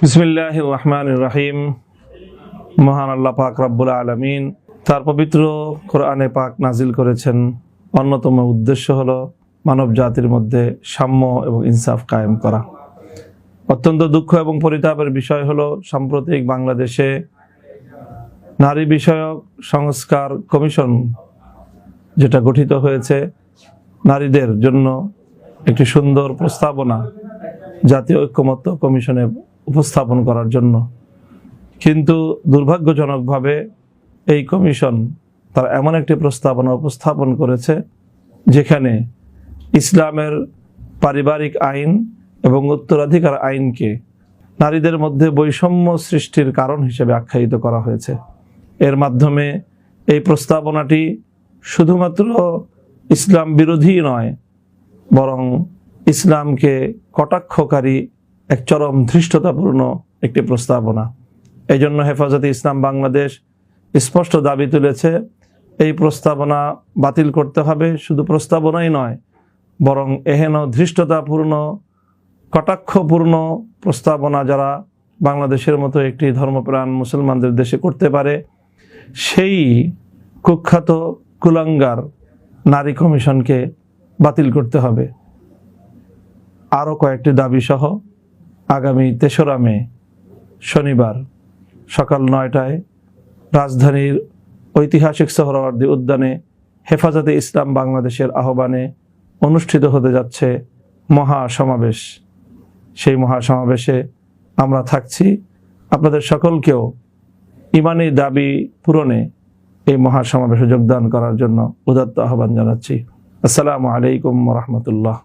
বিসমিল্লাহির রহমানির রহিম। মহান আল্লাহ পাক রব্বুল আলামিন তার পবিত্র কোরআনে পাক নাজিল করেছেন। অন্যতম উদ্দেশ্য হলো মানব জাতির মধ্যে সাম্য এবং ইনসাফ কায়েম করা। অত্যন্ত দুঃখ এবং পরিতাপের বিষয় হলো সাম্প্রতিক বাংলাদেশে নারী বিষয়ক সংস্কার কমিশন যেটা গঠিত হয়েছে নারীদের জন্য একটি সুন্দর প্রস্তাবনা জাতীয় ঐক্যমত্য কমিশনে উপস্থাপন করার জন্য, কিন্তু দুর্ভাগ্যজনকভাবে এই কমিশন তার এমন একটি প্রস্তাবনা উপস্থাপন করেছে যেখানে ইসলামের পারিবারিক আইন এবং উত্তরাধিকার আইনকে নারীদের মধ্যে বৈষম্য সৃষ্টির কারণ হিসেবে আখ্যায়িত করা হয়েছে। এর মাধ্যমে এই প্রস্তাবনাটি শুধুমাত্র ইসলাম বিরোধী নয়, বরং ইসলামকে কটাক্ষকারী এক চরম ধৃষ্টতাপূর্ণ একটি প্রস্তাবনা। এই জন্য হেফাজতে ইসলাম বাংলাদেশ স্পষ্ট দাবি তুলেছে এই প্রস্তাবনা বাতিল করতে হবে। শুধু প্রস্তাবনাই নয়, বরং এহেন ধৃষ্টতাপূর্ণ কটাক্ষপূর্ণ প্রস্তাবনা যারা বাংলাদেশের মতো একটি ধর্মপ্রাণ মুসলমানদের দেশে করতে পারে, সেই কুখ্যাত কুলাঙ্গার নারী কমিশনকে বাতিল করতে হবে। আরও কয়েকটি দাবি সহ আগামী ৩রা মে শনিবার সকাল ৯টায় রাজধানীর ঐতিহাসিক সোহরাওয়ার্দী উদ্যানে হেফাজতে ইসলাম বাংলাদেশের আহ্বানে অনুষ্ঠিত হতে যাচ্ছে মহাসমাবেশ। সেই মহাসমাবেশে আমরা থাকছি। আপনাদের সকলকেও ইমানি দাবি পূরণে এই মহাসমাবেশে যোগদান করার জন্য উদাত্ত আহ্বান জানাচ্ছি। আসসালামু আলাইকুম ওয়া রাহমাতুল্লাহ।